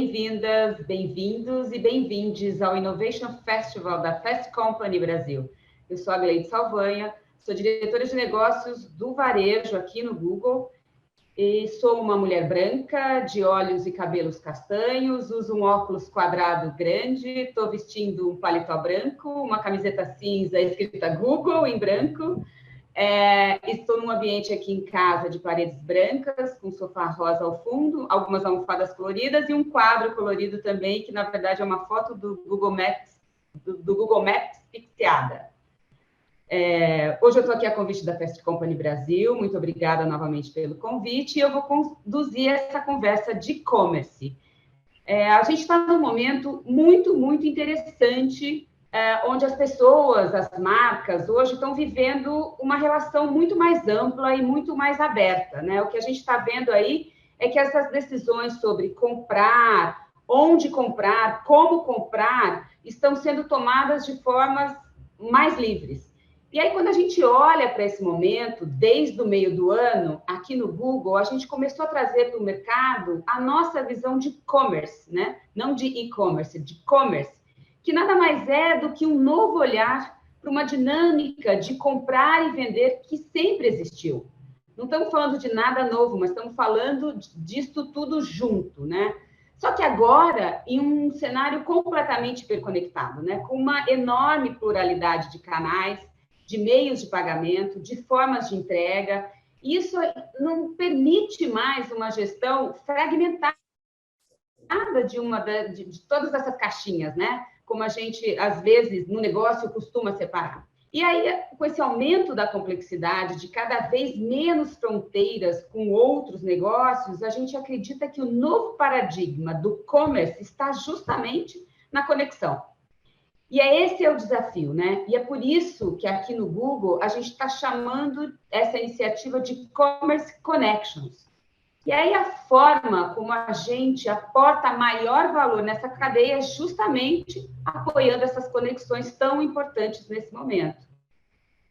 Bem-vindas, bem-vindos e bem-vindes ao Innovation Festival da Fast Company Brasil. Eu sou a Gleide Salvanha, sou diretora de negócios do varejo aqui no Google e sou uma mulher branca, de olhos e cabelos castanhos, uso um óculos quadrado grande, estou vestindo um paletó branco, uma camiseta cinza escrita Google em branco. Estou num ambiente aqui em casa de paredes brancas, com sofá rosa ao fundo, algumas almofadas coloridas e um quadro colorido também, que na verdade é uma foto do Google Maps, do Google Maps pixeada. Hoje eu estou aqui a convite da Fast Company Brasil, muito obrigada novamente pelo convite, e eu vou conduzir essa conversa de e-commerce. A gente está num momento muito interessante, onde as pessoas, as marcas, hoje estão vivendo uma relação muito mais ampla e muito mais aberta, né? O que a gente está vendo aí é que essas decisões sobre comprar, onde comprar, como comprar, estão sendo tomadas de formas mais livres. E aí, quando a gente olha para esse momento, desde o meio do ano, aqui no Google, a gente começou a trazer para o mercado a nossa visão de commerce, né? Não de e-commerce, de commerce, que nada mais é do que um novo olhar para uma dinâmica de comprar e vender que sempre existiu. Não estamos falando de nada novo, mas estamos falando disso tudo junto, né? Só que agora, em um cenário completamente hiperconectado, né? Com uma enorme pluralidade de canais, de meios de pagamento, de formas de entrega. Isso não permite mais uma gestão fragmentada de todas essas caixinhas, né? Como a gente, às vezes, no negócio costuma separar. E aí, com esse aumento da complexidade, de cada vez menos fronteiras com outros negócios, a gente acredita que o novo paradigma do commerce está justamente na conexão. E esse é o desafio, né? E é por isso que aqui no Google a gente está chamando essa iniciativa de Commerce Connections. E aí a forma como a gente aporta maior valor nessa cadeia é justamente apoiando essas conexões tão importantes nesse momento.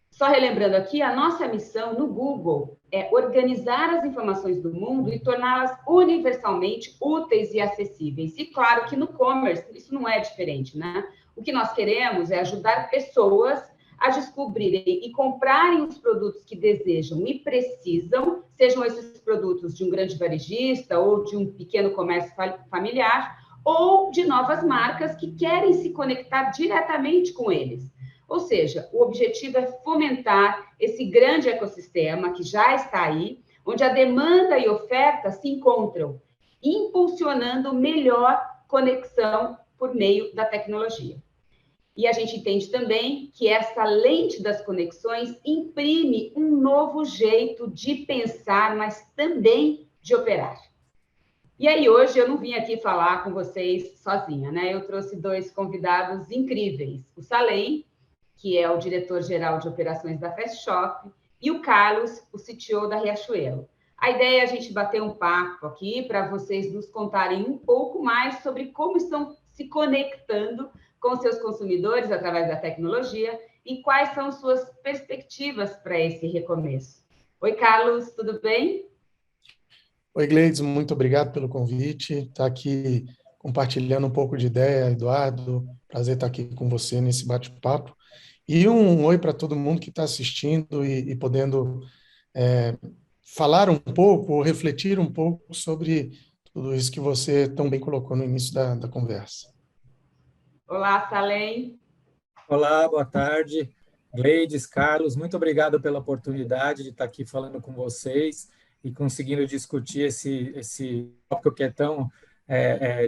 Só relembrando aqui, a nossa missão no Google é organizar as informações do mundo e torná-las universalmente úteis e acessíveis. E claro que no commerce isso não é diferente, né? O que nós queremos é ajudar pessoas a descobrirem e comprarem os produtos que desejam e precisam, sejam esses produtos de um grande varejista ou de um pequeno comércio familiar, ou de novas marcas que querem se conectar diretamente com eles. Ou seja, o objetivo é fomentar esse grande ecossistema que já está aí, onde a demanda e oferta se encontram, impulsionando melhor conexão por meio da tecnologia. E a gente entende também que essa lente das conexões imprime um novo jeito de pensar, mas também de operar. E aí, hoje, eu não vim aqui falar com vocês sozinha, né? Eu trouxe dois convidados incríveis. O Salem, que é o diretor-geral de operações da Fast Shop, e o Carlos, o CTO da Riachuelo. A ideia é a gente bater um papo aqui para vocês nos contarem um pouco mais sobre como estão se conectando com seus consumidores através da tecnologia e quais são suas perspectivas para esse recomeço. Oi, Carlos, tudo bem? Oi, Gleides, muito obrigado pelo convite. Está aqui compartilhando um pouco de ideia, Eduardo. Prazer estar aqui com você nesse bate-papo. E um oi para todo mundo que está assistindo e podendo falar um pouco, ou refletir um pouco sobre tudo isso que você tão bem colocou no início da conversa. Olá, Salem. Olá, boa tarde. Gleides, Carlos, muito obrigado pela oportunidade de estar aqui falando com vocês e conseguindo discutir esse tópico que é tão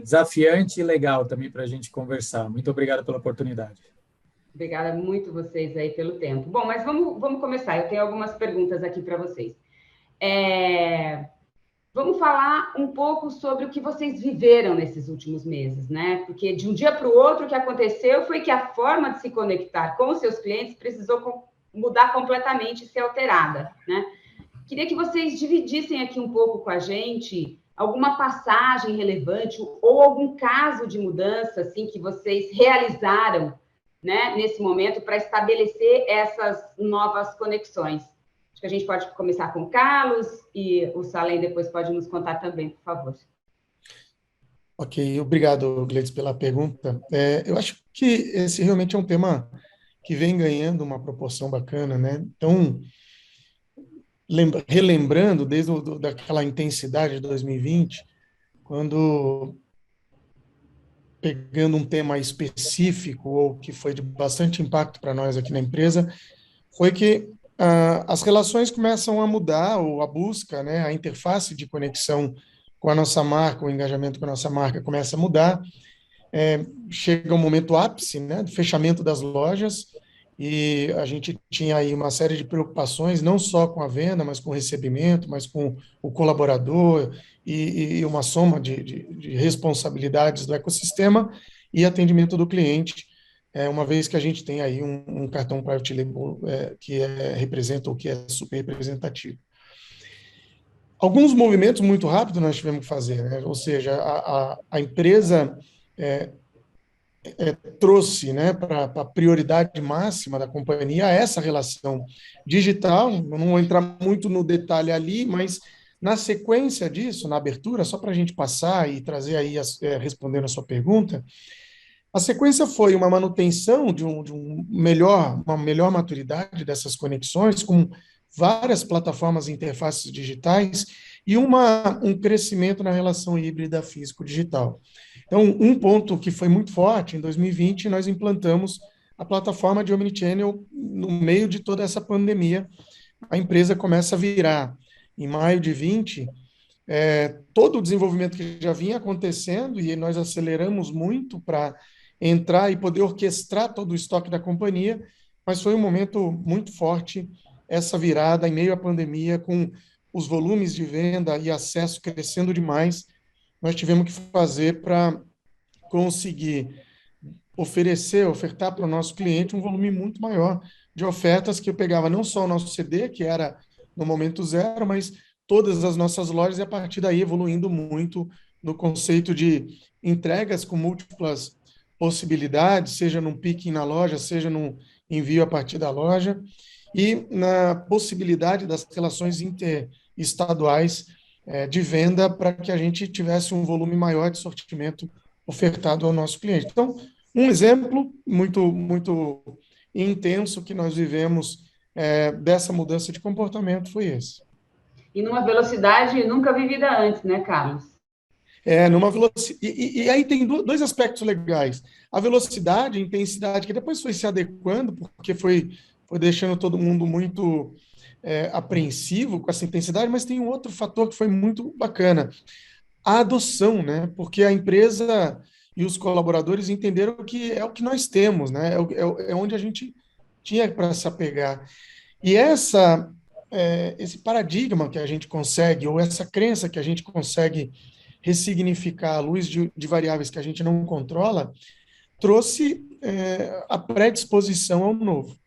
desafiante e legal também para a gente conversar. Muito obrigado pela oportunidade. Obrigada muito vocês aí pelo tempo. Bom, mas vamos começar. Eu tenho algumas perguntas aqui para vocês. Vamos falar um pouco sobre o que vocês viveram nesses últimos meses, né? Porque de um dia para o outro o que aconteceu foi que a forma de se conectar com os seus clientes precisou mudar completamente e ser alterada, né? Queria que vocês dividissem aqui um pouco com a gente alguma passagem relevante ou algum caso de mudança assim que vocês realizaram, né, nesse momento para estabelecer essas novas conexões. Acho que a gente pode começar com o Carlos e o Salem depois pode nos contar também, por favor. Ok, obrigado, Gleides, pela pergunta. Eu acho que esse realmente é um tema que vem ganhando uma proporção bacana, né? Então, relembrando desde daquela intensidade de 2020, quando pegando um tema específico ou que foi de bastante impacto para nós aqui na empresa, foi que as relações começam a mudar, ou a busca, né, a interface de conexão com a nossa marca, o engajamento com a nossa marca começa a mudar. Chega um momento ápice, né, do fechamento das lojas, e a gente tinha aí uma série de preocupações, não só com a venda, mas com o recebimento, mas com o colaborador, e uma soma de responsabilidades do ecossistema e atendimento do cliente, uma vez que a gente tem aí um cartão Private Label que representa ou que é super representativo. Alguns movimentos muito rápidos nós tivemos que fazer, né? Ou seja, a empresa trouxe, né, para a prioridade máxima da companhia essa relação digital. Eu não vou entrar muito no detalhe ali, mas na sequência disso, na abertura, só para a gente passar e trazer aí, respondendo a sua pergunta, a sequência foi uma manutenção de uma melhor maturidade dessas conexões, com várias plataformas e interfaces digitais, e um crescimento na relação híbrida físico-digital. Então, um ponto que foi muito forte, em 2020, nós implantamos a plataforma de Omnichannel no meio de toda essa pandemia. A empresa começa a virar, em maio de 20, todo o desenvolvimento que já vinha acontecendo, e nós aceleramos muito para entrar e poder orquestrar todo o estoque da companhia, mas foi um momento muito forte, essa virada em meio à pandemia, com os volumes de venda e acesso crescendo demais. Nós tivemos que fazer para conseguir ofertar para o nosso cliente um volume muito maior de ofertas, que eu pegava não só o nosso CD, que era no momento zero, mas todas as nossas lojas, e a partir daí evoluindo muito no conceito de entregas com múltiplas possibilidades, seja num picking na loja, seja num envio a partir da loja, e na possibilidade das relações interestaduais de venda, para que a gente tivesse um volume maior de sortimento ofertado ao nosso cliente. Então, um exemplo muito intenso que nós vivemos dessa mudança de comportamento foi esse. E numa velocidade nunca vivida antes, né, Carlos? Numa velocidade. E aí tem dois aspectos legais. A velocidade, a intensidade, que depois foi se adequando, porque foi deixando todo mundo muito apreensivo com essa intensidade, mas tem um outro fator que foi muito bacana. A adoção, né? Porque a empresa e os colaboradores entenderam que é o que nós temos, né? É onde a gente tinha para se apegar. E esse paradigma que a gente consegue, ou essa crença que a gente consegue ressignificar à luz de variáveis que a gente não controla, trouxe a predisposição ao novo.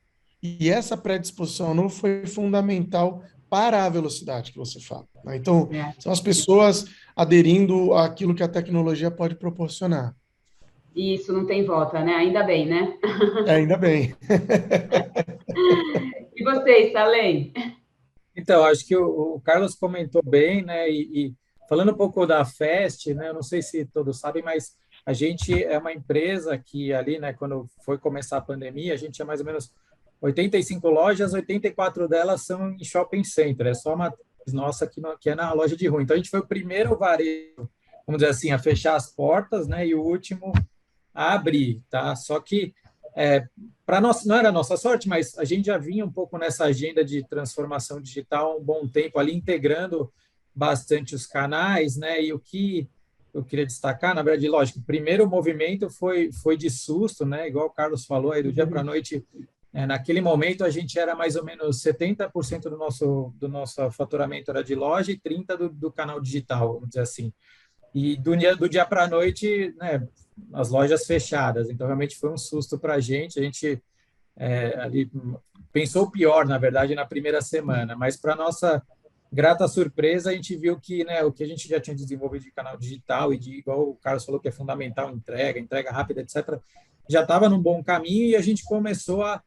E essa predisposição ao novo foi fundamental para a velocidade que você fala, né? Então, são as pessoas aderindo àquilo que a tecnologia pode proporcionar. Isso, não tem volta, né? Ainda bem, né? Ainda bem. E vocês, Salem? Então, acho que o Carlos comentou bem, né? E falando um pouco da Fest, né? Eu não sei se todos sabem, mas a gente é uma empresa que ali, né? Quando foi começar a pandemia, a gente tinha mais ou menos 85 lojas, 84 delas são em shopping center. É só uma nossa que é na loja de rua. Então, a gente foi o primeiro varejo, vamos dizer assim, a fechar as portas, né? E o último a abrir, tá? Só que para nós não era a nossa sorte, mas a gente já vinha um pouco nessa agenda de transformação digital há um bom tempo ali, integrando bastante os canais, né? E o que eu queria destacar, na verdade, lógico, o primeiro movimento foi de susto, né? Igual o Carlos falou aí, do dia para a noite. Naquele momento, a gente era mais ou menos 70% do nosso faturamento era de loja e 30% do canal digital, vamos dizer assim. E do dia para a noite, né, as lojas fechadas. Então, realmente foi um susto para a gente. A gente ali pensou pior, na verdade, na primeira semana. Mas, para nossa grata surpresa, a gente viu que, né, o que a gente já tinha desenvolvido de canal digital e igual o Carlos falou, que é fundamental, entrega rápida, etc., já estava num bom caminho e a gente começou a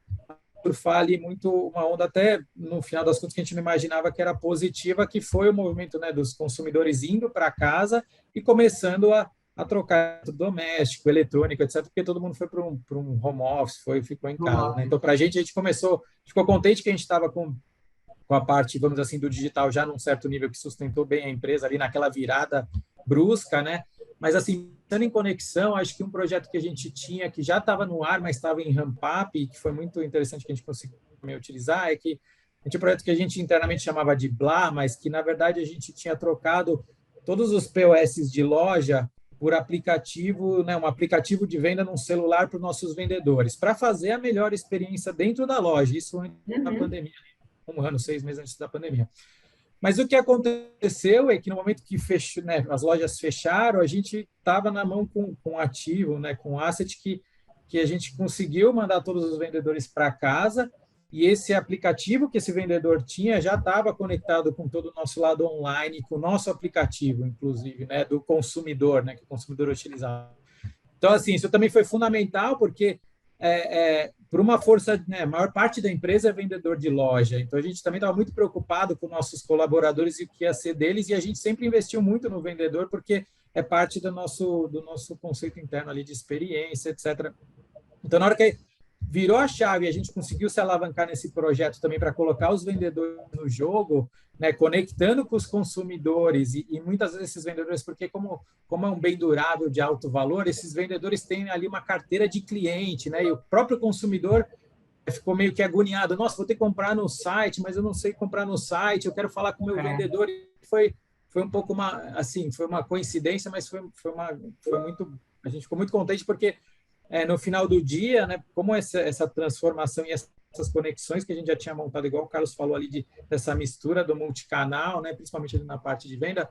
surfar ali muito uma onda, até no final das contas, que a gente não imaginava que era positiva, que foi o movimento, né, dos consumidores indo para casa e começando a a trocar doméstico, eletrônico, etc., porque todo mundo foi para um home office, ficou em casa, né? Então, para a gente ficou contente que a gente estava com a parte, vamos dizer assim, do digital já num certo nível que sustentou bem a empresa ali naquela virada brusca, né? Mas, assim, estando em conexão, acho que um projeto que a gente tinha, que já estava no ar, mas estava em ramp-up, e que foi muito interessante que a gente conseguiu também utilizar, é que a gente tinha um projeto que a gente internamente chamava de Blá, mas que, na verdade, a gente tinha trocado todos os POS de loja por aplicativo, né, um aplicativo de venda num celular para os nossos vendedores, para fazer a melhor experiência dentro da loja. Isso antes da pandemia, 1 ano, 6 meses antes da pandemia. Mas o que aconteceu é que no momento que fechou, né, as lojas fecharam, a gente estava na mão com ativo, né, com asset que a gente conseguiu mandar todos os vendedores para casa, e esse aplicativo que esse vendedor tinha já estava conectado com todo o nosso lado online, com o nosso aplicativo, inclusive, né, do consumidor, né, que o consumidor utilizava. Então, assim, isso também foi fundamental, porque por uma força, né, a maior parte da empresa é vendedor de loja, então a gente também estava muito preocupado com nossos colaboradores e o que ia ser deles, e a gente sempre investiu muito no vendedor, porque é parte do nosso conceito interno ali de experiência, etc. Então, na hora que virou a chave e a gente conseguiu se alavancar nesse projeto também para colocar os vendedores no jogo, né, conectando com os consumidores e muitas vezes esses vendedores, porque como é um bem durável de alto valor, esses vendedores têm ali uma carteira de cliente, né, e o próprio consumidor ficou meio que agoniado. Nossa, vou ter que comprar no site, mas eu não sei comprar no site, eu quero falar com o meu vendedor. E foi um pouco foi uma coincidência, mas foi muito, a gente ficou muito contente porque no final do dia, né, como essa transformação e essas conexões que a gente já tinha montado, igual o Carlos falou ali, dessa mistura do multicanal, né, principalmente ali na parte de venda,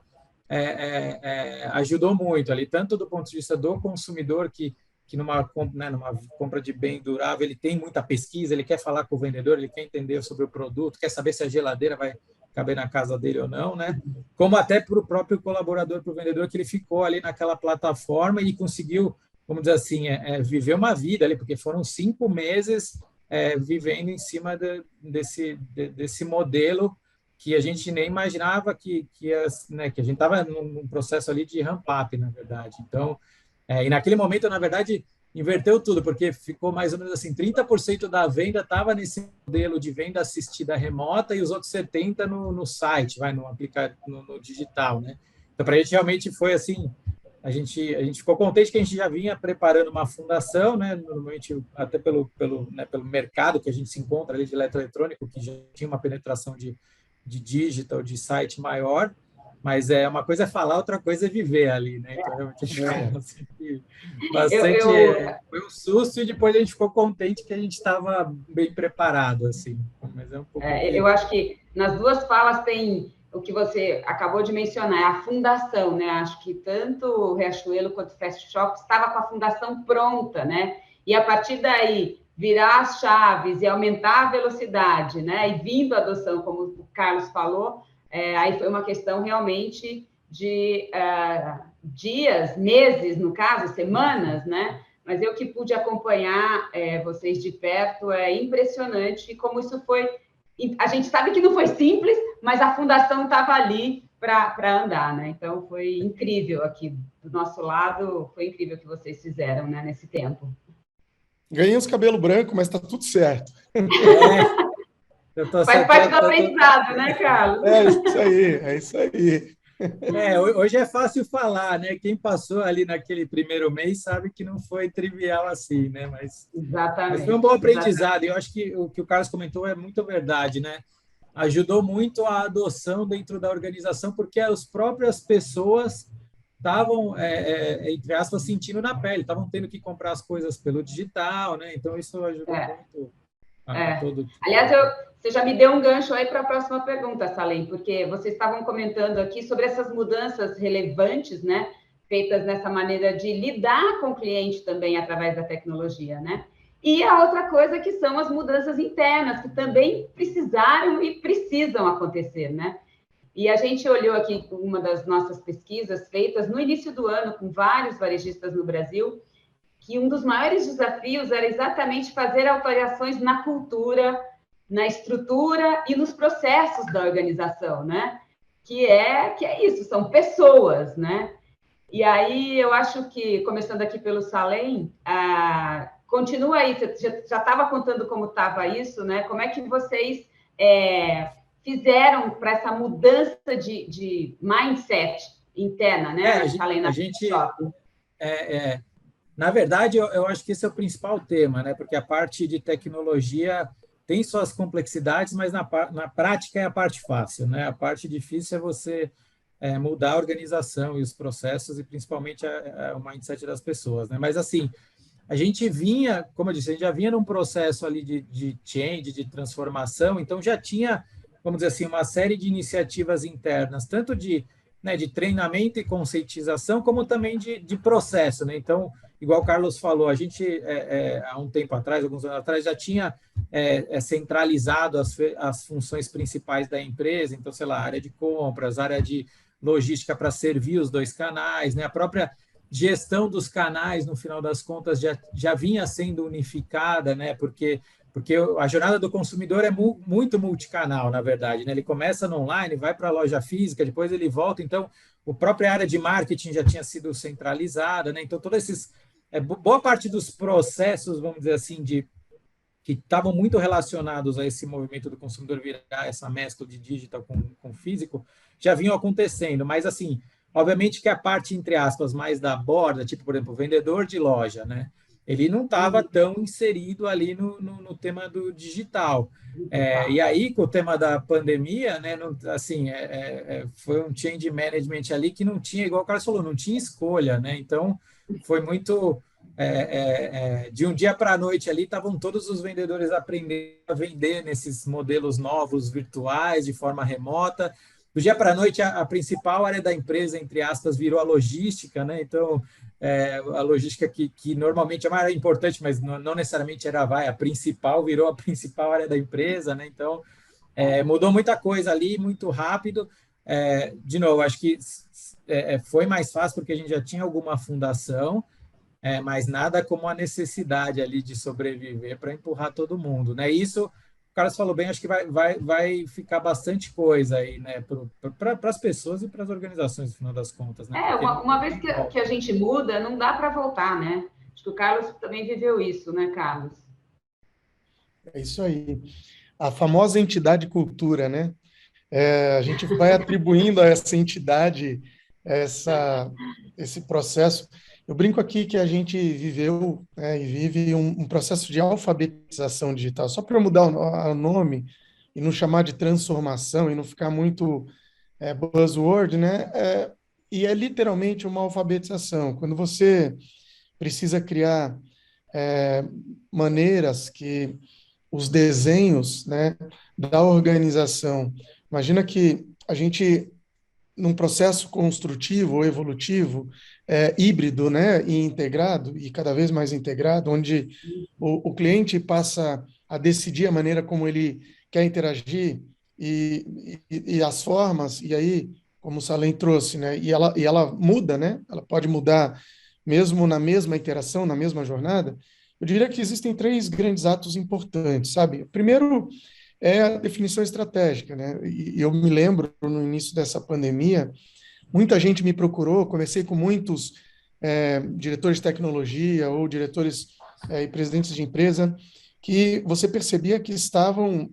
ajudou muito ali, tanto do ponto de vista do consumidor, que numa compra de bem durável, ele tem muita pesquisa, ele quer falar com o vendedor, ele quer entender sobre o produto, quer saber se a geladeira vai caber na casa dele ou não, né? Como até para o próprio colaborador, para o vendedor, que ele ficou ali naquela plataforma e conseguiu, vamos dizer assim, viver uma vida ali, porque foram 5 meses vivendo em cima desse modelo que a gente nem imaginava que a gente estava num processo ali de ramp-up, na verdade. Então, e naquele momento, na verdade, inverteu tudo, porque ficou mais ou menos assim, 30% da venda estava nesse modelo de venda assistida remota e os outros 70% no site, no aplicativo, no digital, né? Então, para a gente realmente foi assim, a gente ficou contente que a gente já vinha preparando uma fundação, né? Normalmente até pelo mercado que a gente se encontra ali de eletroeletrônico, que já tinha uma penetração de digital, de site maior, mas uma coisa é falar, outra coisa é viver ali, né? Então, realmente, a gente bastante foi um susto e depois a gente ficou contente que a gente estava bem preparado, assim. Mas um pouco eu acho que nas duas falas tem o que você acabou de mencionar, a fundação, né? Acho que tanto o Riachuelo quanto o Fast Shop estava com a fundação pronta, né? E a partir daí virar as chaves e aumentar a velocidade, né? E vindo a adoção, como o Carlos falou, aí foi uma questão realmente de dias, meses, no caso, semanas, né? Mas eu que pude acompanhar vocês de perto, é impressionante como isso foi. A gente sabe que não foi simples, mas a fundação estava ali para andar, né? Então foi incrível aqui do nosso lado, foi incrível o que vocês fizeram, né, nesse tempo. Ganhei uns cabelos brancos, mas está tudo certo. Faz parte do aprendizado, né, Carlos? É isso aí. Hoje é fácil falar, né? Quem passou ali naquele primeiro mês sabe que não foi trivial assim, né? Mas foi um bom aprendizado. E eu acho que o que o Carlos comentou é muito verdade, né? Ajudou muito a adoção dentro da organização, porque as próprias pessoas estavam, entre aspas, sentindo na pele, estavam tendo que comprar as coisas pelo digital, né? Então, isso ajudou muito a todo. Aliás, você já me deu um gancho aí para a próxima pergunta, Salem, porque vocês estavam comentando aqui sobre essas mudanças relevantes, né? Feitas nessa maneira de lidar com o cliente também através da tecnologia, né? E a outra coisa que são as mudanças internas, que também precisaram e precisam acontecer, né? E a gente olhou aqui uma das nossas pesquisas feitas no início do ano com vários varejistas no Brasil, que um dos maiores desafios era exatamente fazer alterações na cultura, na estrutura e nos processos da organização, né? Que é isso, são pessoas, né? E aí, eu acho que, começando aqui pelo Salem, continua aí, você já estava contando como estava isso, né? Como é que vocês fizeram para essa mudança de mindset interna, né, Salem, na Shopping? Na verdade, eu acho que esse é o principal tema, né? Porque a parte de tecnologia tem suas complexidades, mas na prática é a parte fácil, né? A parte difícil é você mudar a organização e os processos e principalmente o mindset das pessoas, né? Mas assim, a gente vinha, como eu disse, a gente já vinha num processo ali de change, de transformação, então já tinha, vamos dizer assim, uma série de iniciativas internas, tanto de treinamento e conscientização, como também de processo, né? Então, igual o Carlos falou, a gente, há um tempo atrás, alguns anos atrás, já tinha centralizado as funções principais da empresa, então, sei lá, área de compras, área de logística para servir os dois canais, né? A própria gestão dos canais, no final das contas, já vinha sendo unificada, né? Porque a jornada do consumidor é muito multicanal, na verdade, né? Ele começa no online, vai para a loja física, depois ele volta, então a própria área de marketing já tinha sido centralizada, né? Então, todos esses boa parte dos processos, vamos dizer assim, que estavam muito relacionados a esse movimento do consumidor virar essa mescla de digital com físico, já vinham acontecendo, mas assim, obviamente que a parte, entre aspas, mais da borda, tipo, por exemplo, o vendedor de loja, né? Ele não estava tão inserido ali no tema do digital. E aí, com o tema da pandemia, né, assim, foi um change management ali que não tinha, igual o Carlos falou, não tinha escolha, né? Então, foi muito... de um dia para a noite ali, estavam todos os vendedores aprendendo a vender nesses modelos novos, virtuais, de forma remota. Do dia para a noite, a principal área da empresa, entre aspas, virou a logística, né? Então, a logística que normalmente é uma área importante, mas não necessariamente era a principal, virou a principal área da empresa, né? Então, mudou muita coisa ali, muito rápido. De novo, acho que foi mais fácil porque a gente já tinha alguma fundação, mas nada como a necessidade ali de sobreviver para empurrar todo mundo, né? Isso, o Carlos falou bem, acho que vai ficar bastante coisa aí, né? Para as pessoas e para as organizações, no final das contas, né? Uma vez que a gente muda, não dá para voltar, né? Acho que o Carlos também viveu isso, né, Carlos? É isso aí. A famosa entidade cultura, né? A gente vai atribuindo a essa entidade esse processo. Eu brinco aqui que a gente viveu, e vive um processo de alfabetização digital. Só para eu mudar o nome e não chamar de transformação e não ficar muito buzzword, né? E é literalmente uma alfabetização. Quando você precisa criar maneiras que os desenhos, né, da organização. Imagina que a gente, num processo construtivo ou evolutivo, híbrido, né, e integrado, e cada vez mais integrado, onde o cliente passa a decidir a maneira como ele quer interagir e as formas, e aí, como o Salem trouxe, né, e ela muda, né, ela pode mudar mesmo na mesma interação, na mesma jornada. Eu diria que existem três grandes atos importantes, sabe? O primeiro é a definição estratégica, né? E eu me lembro, no início dessa pandemia, muita gente me procurou, comecei com muitos diretores de tecnologia ou diretores e presidentes de empresa, que você percebia que estavam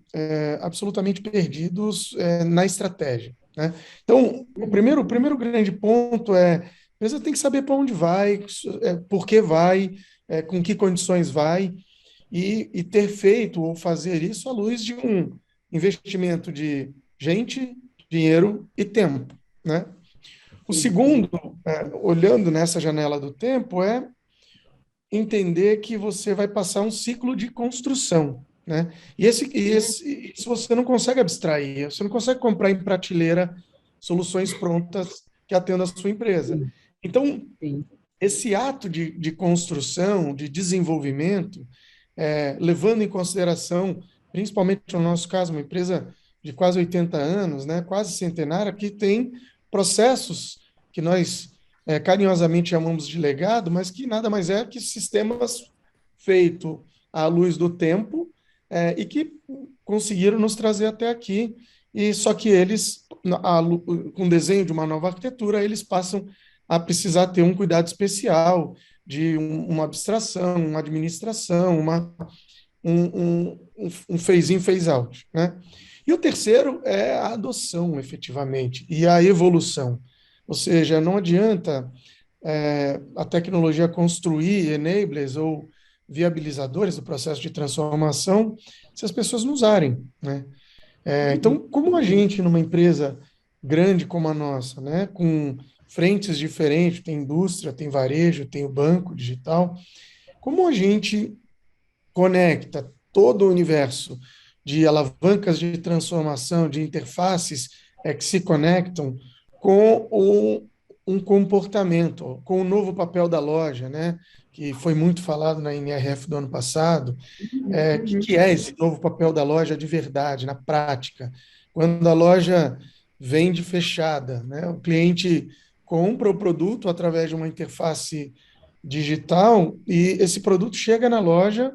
absolutamente perdidos na estratégia, né? Então, o primeiro grande ponto é: a empresa tem que saber para onde vai, por que vai, com que condições vai, e ter feito ou fazer isso à luz de um investimento de gente, dinheiro e tempo, né? O segundo, olhando nessa janela do tempo, é entender que você vai passar um ciclo de construção, né? E isso você não consegue abstrair, você não consegue comprar em prateleira soluções prontas que atendam a sua empresa. Então, esse ato de construção, de desenvolvimento, levando em consideração, principalmente no nosso caso, uma empresa de quase 80 anos, né, quase centenária, que tem processos que nós carinhosamente chamamos de legado, mas que nada mais é que sistemas feitos à luz do tempo e que conseguiram nos trazer até aqui. E só que eles, com o desenho de uma nova arquitetura, eles passam a precisar ter um cuidado especial de uma abstração, uma administração, um phase-in, phase-out, né? E o terceiro é a adoção, efetivamente, e a evolução. Ou seja, não adianta a tecnologia construir enablers ou viabilizadores do processo de transformação se as pessoas não usarem, né? Então, como a gente, numa empresa grande como a nossa, né, com frentes diferentes, tem indústria, tem varejo, tem o banco digital, como a gente conecta todo o universo de alavancas de transformação, de interfaces que se conectam com um comportamento, com o novo papel da loja, né? Que foi muito falado na NRF do ano passado. Que é esse novo papel da loja de verdade, na prática? Quando a loja vende fechada, né? O cliente compra o produto através de uma interface digital e esse produto chega na loja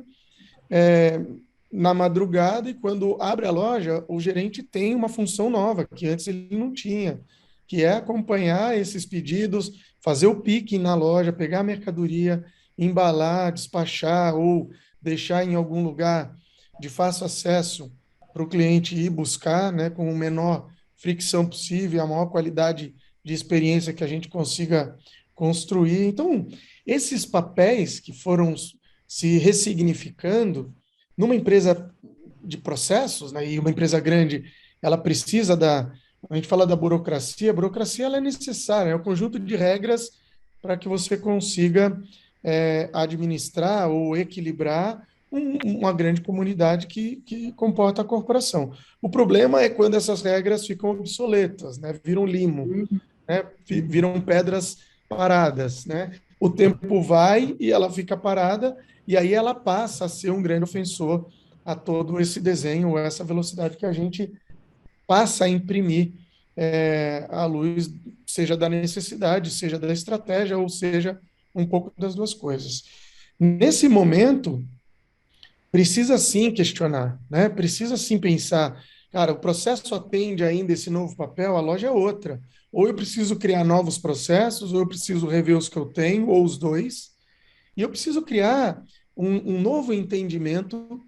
na madrugada, e quando abre a loja, o gerente tem uma função nova, que antes ele não tinha, que é acompanhar esses pedidos, fazer o picking na loja, pegar a mercadoria, embalar, despachar ou deixar em algum lugar de fácil acesso para o cliente ir buscar, né, com a menor fricção possível, a maior qualidade de experiência que a gente consiga construir. Então, esses papéis que foram se ressignificando, numa empresa de processos, né, e uma empresa grande, ela precisa a gente fala da burocracia, a burocracia ela é necessária, é um conjunto de regras para que você consiga administrar ou equilibrar uma grande comunidade que comporta a corporação. O problema é quando essas regras ficam obsoletas, né, viram limo, né, viram pedras paradas, né? O tempo vai e ela fica parada, e aí ela passa a ser um grande ofensor a todo esse desenho, essa velocidade que a gente passa a imprimir à luz, seja da necessidade, seja da estratégia, ou seja, um pouco das duas coisas. Nesse momento, precisa sim questionar, né? Precisa sim pensar, cara, o processo atende ainda esse novo papel, a loja é outra. Ou eu preciso criar novos processos, ou eu preciso rever os que eu tenho, ou os dois, e eu preciso criar um novo entendimento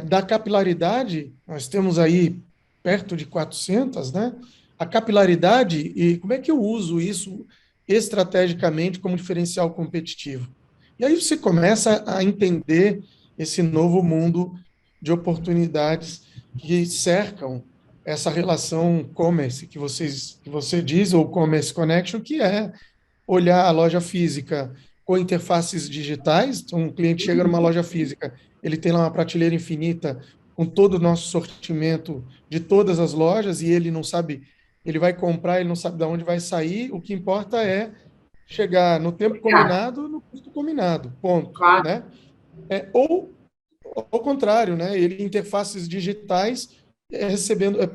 da capilaridade. Nós temos aí perto de 400, né? A capilaridade, e como é que eu uso isso estrategicamente como diferencial competitivo? E aí você começa a entender esse novo mundo de oportunidades que cercam essa relação commerce que você diz, ou commerce connection, que é olhar a loja física com interfaces digitais. Então, um cliente chega numa loja física, ele tem lá uma prateleira infinita com todo o nosso sortimento de todas as lojas, e ele não sabe, ele vai comprar, ele não sabe de onde vai sair, o que importa é chegar no tempo combinado, no custo combinado, ponto, né? Ou ao contrário, né? Ele interfaces digitais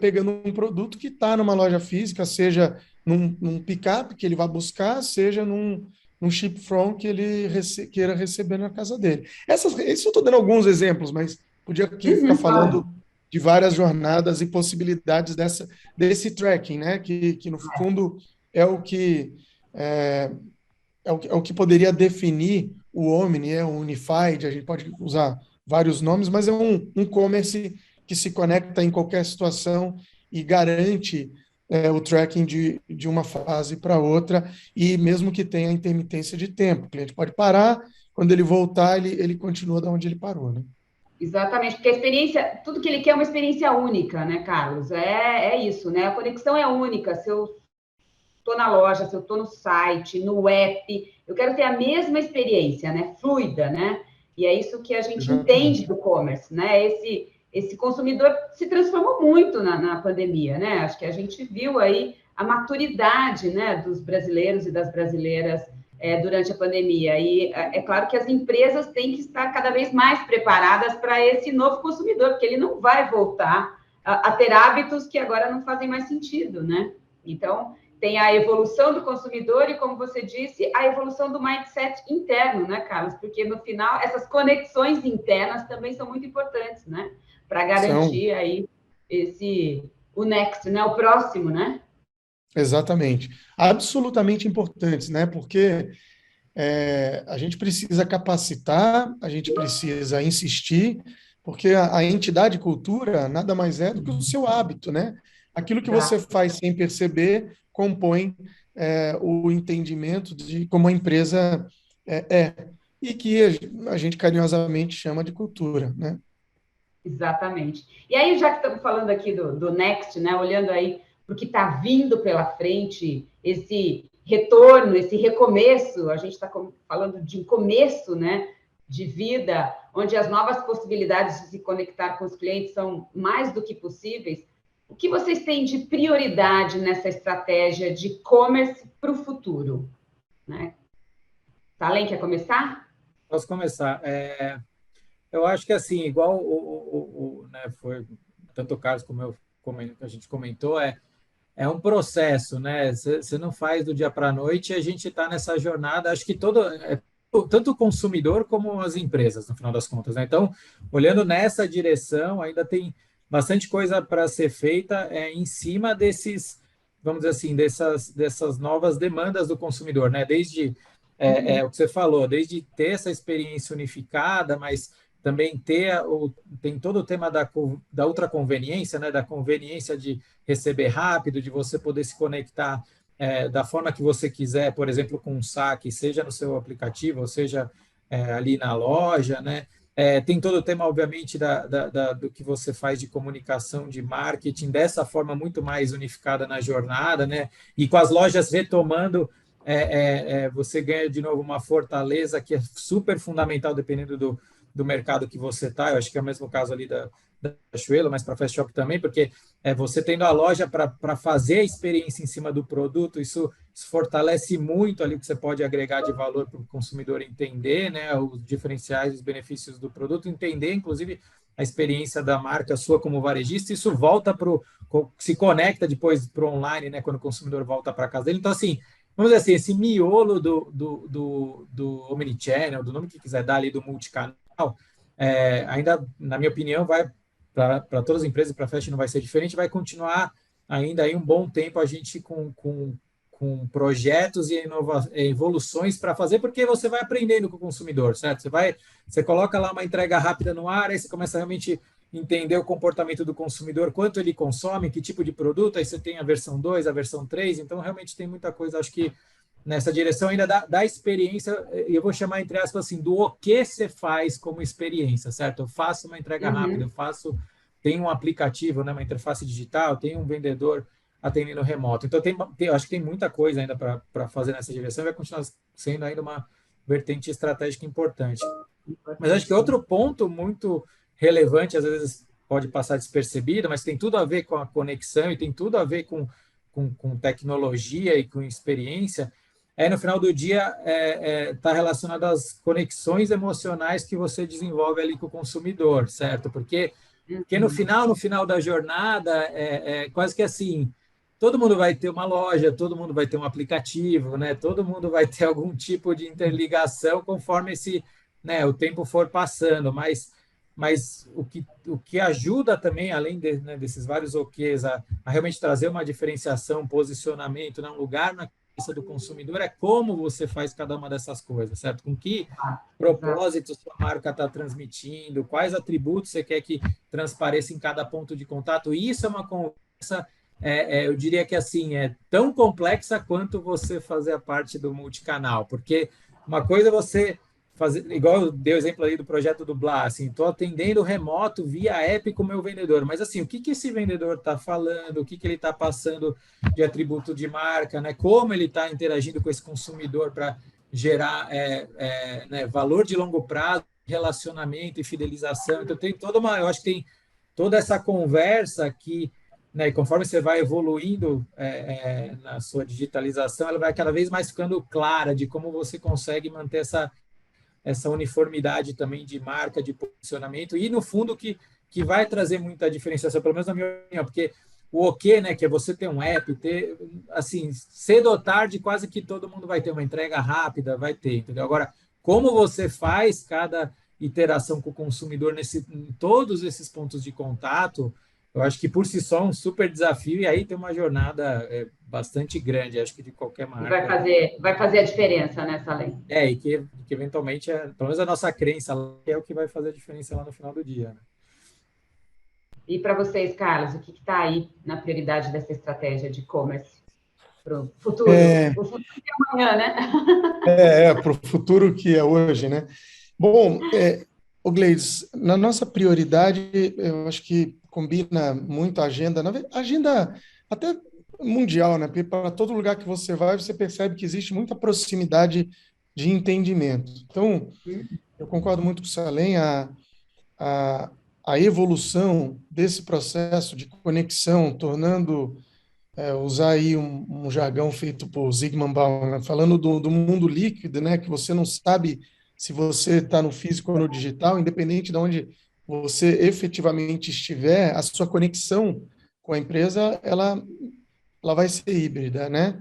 pegando um produto que está numa loja física, seja num pick-up que ele vai buscar, seja num ship from que ele queira receber na casa dele. Isso eu estou dando alguns exemplos, mas podia aqui ficar falando de várias jornadas e possibilidades desse tracking, né? Que no fundo é o que é o que poderia definir o Omni, o Unified. A gente pode usar vários nomes, mas é um commerce que se conecta em qualquer situação e garante o tracking de uma fase para outra, e mesmo que tenha intermitência de tempo. O cliente pode parar, quando ele voltar, ele continua de onde ele parou, né? Exatamente, porque a experiência, tudo que ele quer é uma experiência única, né, Carlos? É isso, né? A conexão é única. Se eu estou na loja, se eu estou no site, no app, eu quero ter a mesma experiência, né? Fluida, né? E é isso que a gente entende do commerce, né? Esse consumidor se transformou muito na pandemia, né? Acho que a gente viu aí a maturidade, né, dos brasileiros e das brasileiras durante a pandemia. E é claro que as empresas têm que estar cada vez mais preparadas para esse novo consumidor, porque ele não vai voltar a ter hábitos que agora não fazem mais sentido, né? Então, tem a evolução do consumidor e, como você disse, a evolução do mindset interno, né, Carlos? Porque, no final, essas conexões internas também são muito importantes, né? Para garantir aí o next, né? O próximo, né? Exatamente. Absolutamente importantes, né? Porque a gente precisa capacitar, a gente precisa insistir, porque a entidade cultura nada mais é do que o seu hábito, né? Aquilo que você Exato. faz sem perceber compõe o entendimento de como a empresa é, e que a gente carinhosamente chama de cultura, né? Exatamente. E aí, já que estamos falando aqui do Next, né, olhando aí para o que está vindo pela frente, esse retorno, esse recomeço, a gente está falando de um começo, né, de vida, onde as novas possibilidades de se conectar com os clientes são mais do que possíveis. O que vocês têm de prioridade nessa estratégia de e-commerce para o futuro? Né? Talém, quer começar? Posso começar. Eu acho que assim, igual né, foi tanto o Carlos como a gente comentou, é um processo, né? Você não faz do dia para a noite, a gente está nessa jornada, acho que tanto o consumidor como as empresas, no final das contas, né? Então, olhando nessa direção, ainda tem bastante coisa para ser feita em cima desses, vamos dizer assim, dessas novas demandas do consumidor, né? Desde o que você falou, desde ter essa experiência unificada, mas também tem todo o tema da ultraconveniência, né? Da conveniência de receber rápido, de você poder se conectar da forma que você quiser, por exemplo, com um saque, seja no seu aplicativo, ou seja ali na loja, né? Tem todo o tema, obviamente, do que você faz de comunicação, de marketing, dessa forma muito mais unificada na jornada, né? E com as lojas retomando, você ganha de novo uma fortaleza que é super fundamental, dependendo do mercado que você está. Eu acho que é o mesmo caso ali da Chuelo, mas para Fast Shop também, porque você tendo a loja para fazer a experiência em cima do produto, isso fortalece muito ali o que você pode agregar de valor para o consumidor entender, né, os diferenciais, os benefícios do produto, entender, inclusive, a experiência da marca sua como varejista, isso volta se conecta depois para o online, né, quando o consumidor volta para casa dele. Então, assim, vamos dizer assim, esse miolo do Omnichannel, do nome que quiser dar ali, do multicanal, ainda, na minha opinião, vai para todas as empresas, para a Fast não vai ser diferente, vai continuar ainda aí um bom tempo a gente com projetos e evoluções para fazer, porque você vai aprendendo com o consumidor, certo? Você coloca lá uma entrega rápida no ar, aí você começa a realmente entender o comportamento do consumidor, quanto ele consome, que tipo de produto, aí você tem a versão 2, a versão 3, então realmente tem muita coisa, acho que nessa direção ainda da experiência, eu vou chamar entre aspas assim, do o que você faz como experiência, certo? Eu faço uma entrega rápida, tenho um aplicativo, né, uma interface digital, tenho um vendedor atendendo remoto. Então, acho que tem muita coisa ainda para fazer nessa direção e vai continuar sendo ainda uma vertente estratégica importante. Mas acho que outro ponto muito relevante, às vezes pode passar despercebido, mas tem tudo a ver com a conexão e tem tudo a ver com tecnologia e com experiência, no final do dia, está relacionado às conexões emocionais que você desenvolve ali com o consumidor, certo? Porque no final da jornada, quase que assim, todo mundo vai ter uma loja, todo mundo vai ter um aplicativo, né? Todo mundo vai ter algum tipo de interligação conforme o tempo for passando, mas o que ajuda também, além desses vários OKs, a realmente trazer uma diferenciação, um posicionamento, né, um lugar na cabeça do consumidor, é como você faz cada uma dessas coisas, certo? Com que propósito sua marca está transmitindo, quais atributos você quer que transpareça em cada ponto de contato. Isso é uma conversa, eu diria que assim, é tão complexa quanto você fazer a parte do multicanal, porque uma coisa é você fazer, igual eu dei o exemplo ali do projeto do Blá, assim, estou atendendo remoto via app com o meu vendedor, mas assim, o que esse vendedor está falando, o que ele está passando de atributo de marca, né? Como ele está interagindo com esse consumidor para gerar né, valor de longo prazo, relacionamento e fidelização. Então eu acho que tem toda essa conversa que, né, conforme você vai evoluindo na sua digitalização, ela vai cada vez mais ficando clara de como você consegue manter essa uniformidade também de marca, de posicionamento, e no fundo que vai trazer muita diferenciação, pelo menos na minha opinião, porque o OK, né, que é você ter um app, ter, assim, cedo ou tarde, quase que todo mundo vai ter uma entrega rápida, vai ter, entendeu? Agora, como você faz cada iteração com o consumidor em todos esses pontos de contato, eu acho que por si só é um super desafio, e aí tem uma jornada bastante grande, acho que de qualquer E marca. vai fazer a diferença nessa lei. E que eventualmente, pelo menos a nossa crença é o que vai fazer a diferença lá no final do dia, né? E para vocês, Carlos, o que está aí na prioridade dessa estratégia de e-commerce para o futuro? O futuro é amanhã, né? Para o futuro que é hoje, né? Bom, o Gleides, na nossa prioridade, eu acho que combina muito a agenda, agenda até mundial, né? Porque para todo lugar que você vai, você percebe que existe muita proximidade de entendimento. Então, eu concordo muito com o Salem, a, a evolução desse processo de conexão, tornando, usar aí um jargão feito por Zygmunt Bauman, né? Falando do mundo líquido, né? Que você não sabe se você está no físico ou no digital, independente de onde você efetivamente estiver, a sua conexão com a empresa, ela vai ser híbrida, né?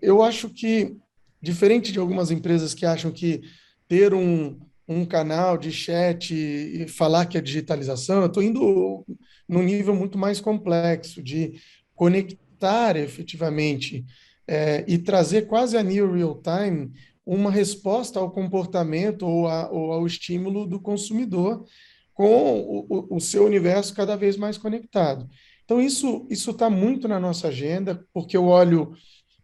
Eu acho que, diferente de algumas empresas que acham que ter um canal de chat e falar que é digitalização, eu estou indo num nível muito mais complexo, de conectar efetivamente e trazer quase a near real time uma resposta ao comportamento ou ao estímulo do consumidor com o seu universo cada vez mais conectado. Então, isso está muito na nossa agenda, porque eu olho,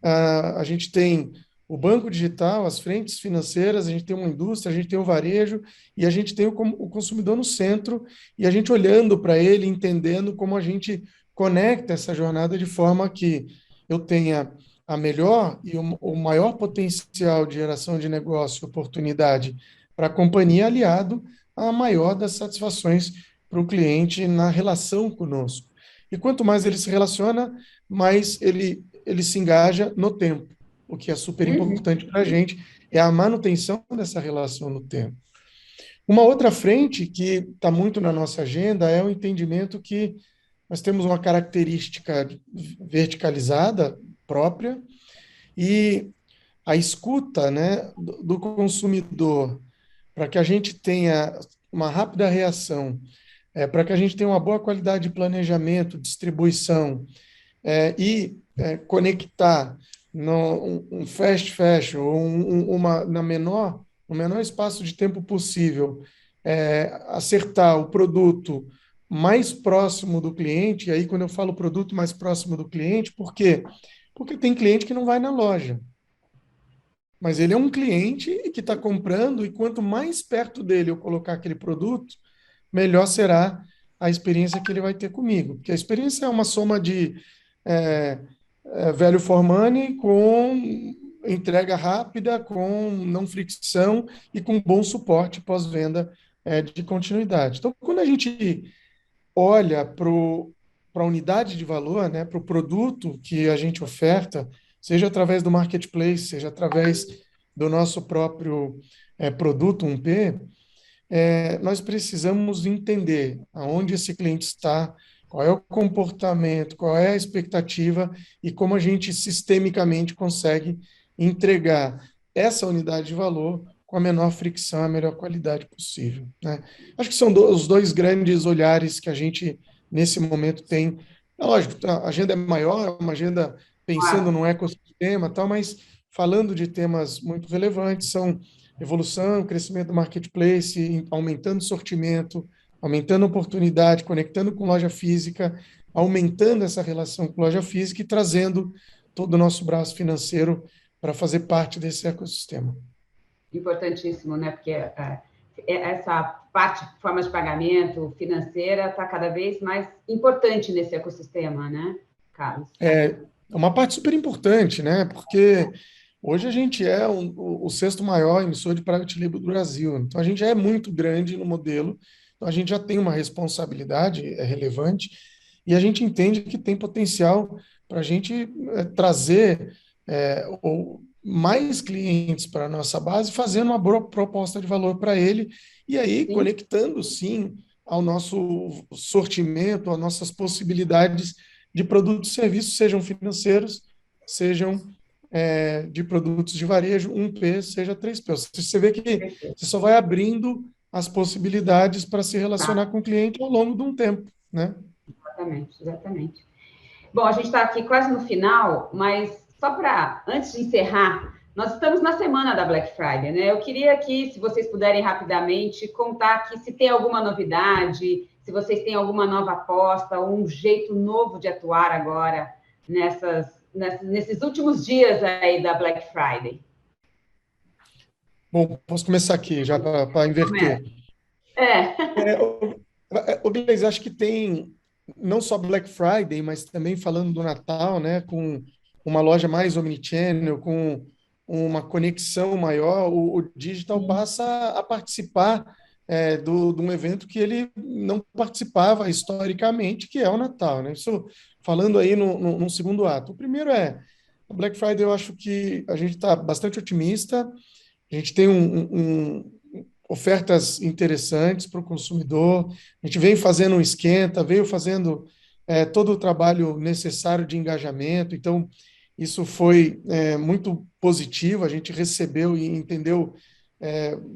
a gente tem o banco digital, as frentes financeiras, a gente tem uma indústria, a gente tem o varejo e a gente tem o consumidor no centro e a gente olhando para ele, entendendo como a gente conecta essa jornada de forma que eu tenha a melhor e o maior potencial de geração de negócio, oportunidade para a companhia, aliado à maior das satisfações para o cliente na relação conosco. E quanto mais ele se relaciona, mais ele se engaja no tempo. O que é super importante para a gente é a manutenção dessa relação no tempo. Uma outra frente que está muito na nossa agenda é o entendimento que nós temos uma característica verticalizada própria e a escuta, né, do consumidor para que a gente tenha uma rápida reação, para que a gente tenha uma boa qualidade de planejamento, distribuição conectar um fast fashion ou no menor espaço de tempo possível, acertar o produto mais próximo do cliente. E aí, quando eu falo produto mais próximo do cliente, por quê? Porque tem cliente que não vai na loja, mas ele é um cliente que está comprando, e quanto mais perto dele eu colocar aquele produto, melhor será a experiência que ele vai ter comigo. Porque a experiência é uma soma de value for money com entrega rápida, com não fricção e com bom suporte pós-venda de continuidade. Então, quando a gente olha para a unidade de valor, né, para o produto que a gente oferta, seja através do marketplace, seja através do nosso próprio produto 1P, nós precisamos entender aonde esse cliente está, qual é o comportamento, qual é a expectativa e como a gente sistemicamente consegue entregar essa unidade de valor com a menor fricção, a melhor qualidade possível, né? Acho que são os dois grandes olhares que a gente, nesse momento, tem. É lógico, a agenda é maior, é uma agenda pensando no ecossistema, tal, mas falando de temas muito relevantes, são evolução, crescimento do marketplace, aumentando sortimento, aumentando oportunidade, conectando com loja física, aumentando essa relação com loja física e trazendo todo o nosso braço financeiro para fazer parte desse ecossistema. Importantíssimo, né? Porque essa parte, forma de pagamento financeira, está cada vez mais importante nesse ecossistema, né, Carlos? É uma parte super importante, né? Porque hoje a gente é o sexto maior emissor de private label do Brasil. Então, a gente já é muito grande no modelo. Então, a gente já tem uma responsabilidade relevante e a gente entende que tem potencial para a gente trazer mais clientes para a nossa base, fazendo uma boa proposta de valor para ele e aí conectando, sim, ao nosso sortimento, às nossas possibilidades de produtos e serviços, sejam financeiros, sejam de produtos de varejo, 1P, seja 3P. Você vê que você só vai abrindo as possibilidades para se relacionar com o cliente ao longo de um tempo, né? exatamente, exatamente. Bom, a gente está aqui quase no final, mas só para, antes de encerrar, nós estamos na semana da Black Friday, né? Eu queria aqui, se vocês puderem rapidamente, contar aqui se tem alguma novidade, se vocês têm alguma nova aposta, ou um jeito novo de atuar agora nesses últimos dias aí da Black Friday. Bom, posso começar aqui, já para inverter. Gleisi, acho que tem não só Black Friday, mas também falando do Natal, né, com uma loja mais omnichannel, com uma conexão maior, o digital passa a participar de um evento que ele não participava historicamente, que é o Natal, né? Isso falando aí num segundo ato. O primeiro a Black Friday, eu acho que a gente está bastante otimista, a gente tem ofertas interessantes para o consumidor, a gente vem fazendo um esquenta, veio fazendo todo o trabalho necessário de engajamento, então isso foi muito positivo, a gente recebeu e entendeu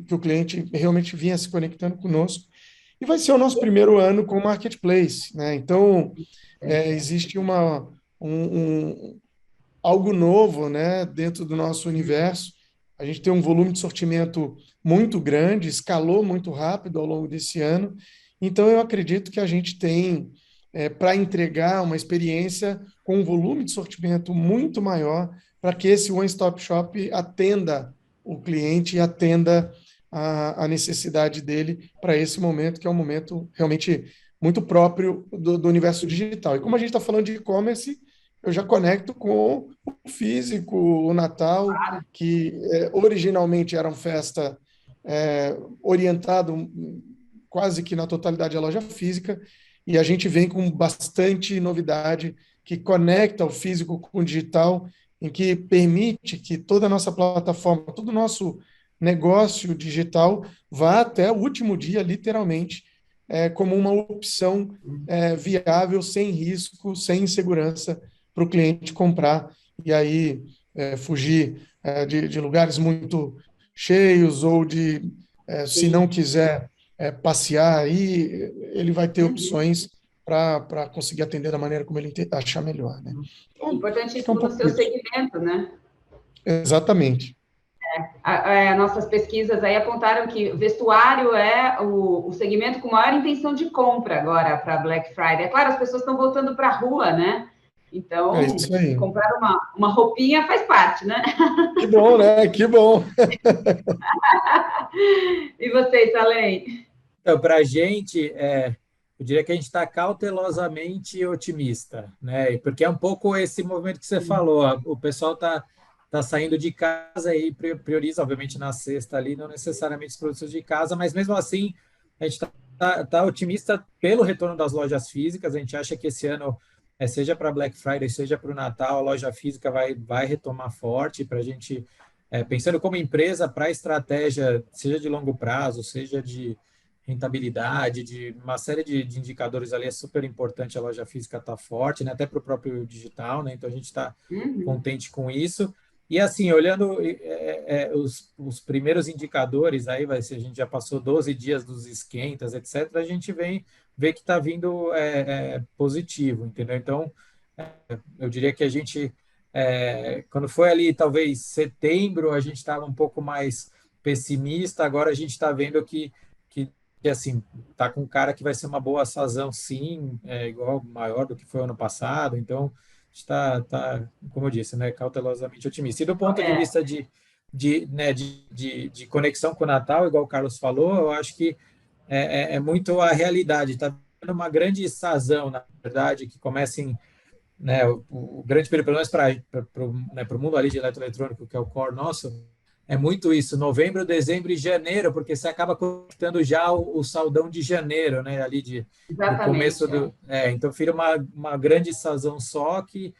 que o cliente realmente vinha se conectando conosco, e vai ser o nosso primeiro ano com o Marketplace, né? Então, existe algo novo, né, dentro do nosso universo. A gente tem um volume de sortimento muito grande, escalou muito rápido ao longo desse ano, então eu acredito que a gente tem para entregar uma experiência com um volume de sortimento muito maior para que esse one-stop shop atenda o cliente e atenda a necessidade dele para esse momento, que é um momento realmente muito próprio do universo digital. E como a gente está falando de e-commerce, eu já conecto com o físico, o Natal, que originalmente era uma festa orientado quase que na totalidade à loja física, e a gente vem com bastante novidade que conecta o físico com o digital, em que permite que toda a nossa plataforma, todo o nosso negócio digital vá até o último dia, literalmente, como uma opção viável, sem risco, sem insegurança para o cliente comprar e aí fugir de lugares muito cheios ou se não quiser passear, aí ele vai ter opções para conseguir atender da maneira como ele achar melhor, né? Então, importantíssimo no seu segmento, né? Exatamente. Nossas pesquisas aí apontaram que vestuário é o segmento com maior intenção de compra agora para Black Friday. É claro, as pessoas estão voltando para a rua, né? Então, comprar uma roupinha faz parte, né? Que bom, né? Que bom! E vocês, Salem? Então, para a gente, eu diria que a gente está cautelosamente otimista, né? Porque é um pouco esse movimento que você falou, o pessoal está saindo de casa e prioriza, obviamente, na sexta ali, não necessariamente os produtos de casa, mas mesmo assim, a gente está otimista pelo retorno das lojas físicas, a gente acha que esse ano, seja para Black Friday, seja para o Natal, a loja física vai retomar forte para a gente, pensando como empresa, para a estratégia, seja de longo prazo, seja de rentabilidade, de uma série de indicadores ali, é super importante a loja física estar forte, né? Até para o próprio digital, né? Então a gente está contente com isso. E assim, olhando os primeiros indicadores, aí vai ser, a gente já passou 12 dias dos esquentas, etc., a gente vê que está vindo positivo, entendeu? Então, eu diria que a gente, quando foi ali, talvez setembro, a gente estava um pouco mais pessimista, agora a gente está vendo que assim, tá com cara que vai ser uma boa sazão, sim, igual, maior do que foi ano passado, então está, como eu disse, né, cautelosamente otimista. E do ponto de vista de conexão com o Natal, igual o Carlos falou, eu acho que é muito a realidade, está vendo uma grande sazão, na verdade, que começa em, né, o grande período, pelo menos para o mundo ali de eletroeletrônico, que é o core nosso, é muito isso, novembro, dezembro e janeiro, porque você acaba conectando já o saldão de janeiro, né? Ali do começo do. Então, vira uma grande sazão só, que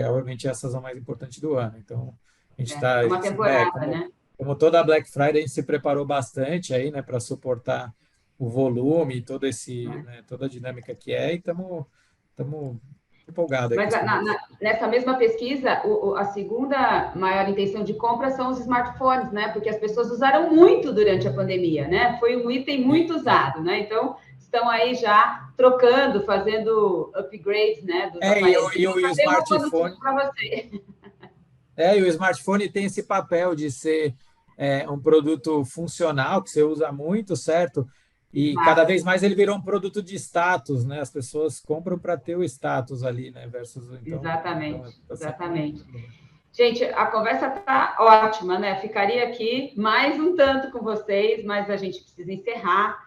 obviamente é a sazão mais importante do ano. Então, a gente está. Uma temporada, né? Como toda a Black Friday, a gente se preparou bastante aí, né, para suportar o volume, toda a dinâmica que e estamos empolgado. Mas nessa mesma pesquisa, a segunda maior intenção de compra são os smartphones, né? Porque as pessoas usaram muito durante a pandemia, né? Foi um item muito usado, né? Então, estão aí já trocando, fazendo upgrades, né, dos aparelhos. E o smartphone para você. E o smartphone tem esse papel de ser um produto funcional, que você usa muito, certo? E cada vez mais ele virou um produto de status, né? As pessoas compram para ter o status ali, né? Versus então. Exatamente, Então, exatamente. Gente, a conversa está ótima, né? Ficaria aqui mais um tanto com vocês, mas a gente precisa encerrar.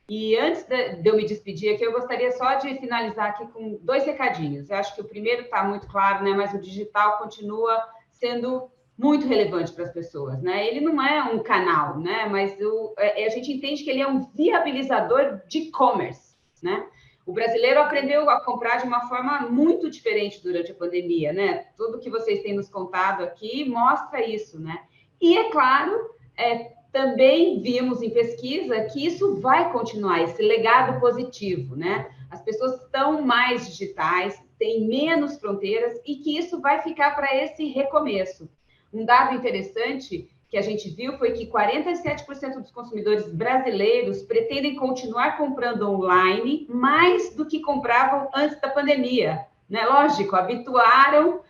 E antes de eu me despedir aqui, eu gostaria só de finalizar aqui com 2 recadinhos. Eu acho que o primeiro está muito claro, né? Mas o digital continua sendo muito relevante para as pessoas, né? Ele não é um canal, né? Mas a gente entende que ele é um viabilizador de e-commerce, né? O brasileiro aprendeu a comprar de uma forma muito diferente durante a pandemia, né? Tudo que vocês têm nos contado aqui mostra isso, né? E, é claro, também vimos em pesquisa que isso vai continuar, esse legado positivo, né? As pessoas estão mais digitais, têm menos fronteiras e que isso vai ficar para esse recomeço. Um dado interessante que a gente viu foi que 47% dos consumidores brasileiros pretendem continuar comprando online mais do que compravam antes da pandemia, né? Lógico, habituaram,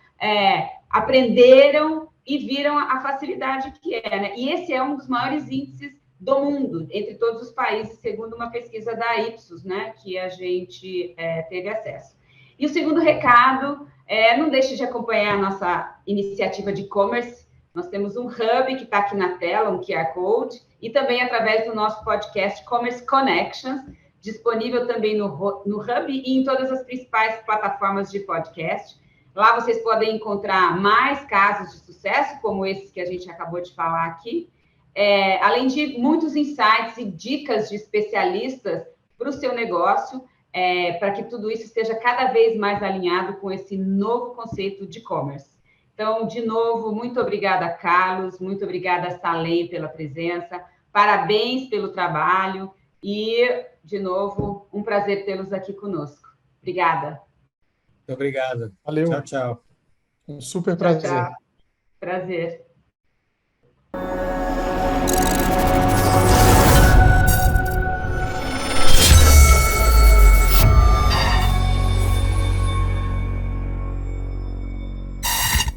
aprenderam e viram a facilidade que é, né? E esse é um dos maiores índices do mundo, entre todos os países, segundo uma pesquisa da Ipsos, né, que a gente teve acesso. E o segundo recado, não deixe de acompanhar a nossa iniciativa de e-commerce. Nós temos um hub que está aqui na tela, um QR Code, e também através do nosso podcast Commerce Connections, disponível também no hub e em todas as principais plataformas de podcast. Lá vocês podem encontrar mais casos de sucesso, como esses que a gente acabou de falar aqui, além de muitos insights e dicas de especialistas para o seu negócio, para que tudo isso esteja cada vez mais alinhado com esse novo conceito de e-commerce. Então, de novo, muito obrigada, Carlos, muito obrigada, Salem, pela presença, parabéns pelo trabalho e, de novo, um prazer tê-los aqui conosco. Obrigada. Muito obrigado. Valeu. Tchau, tchau. Um super prazer. Tchau, tchau. Prazer.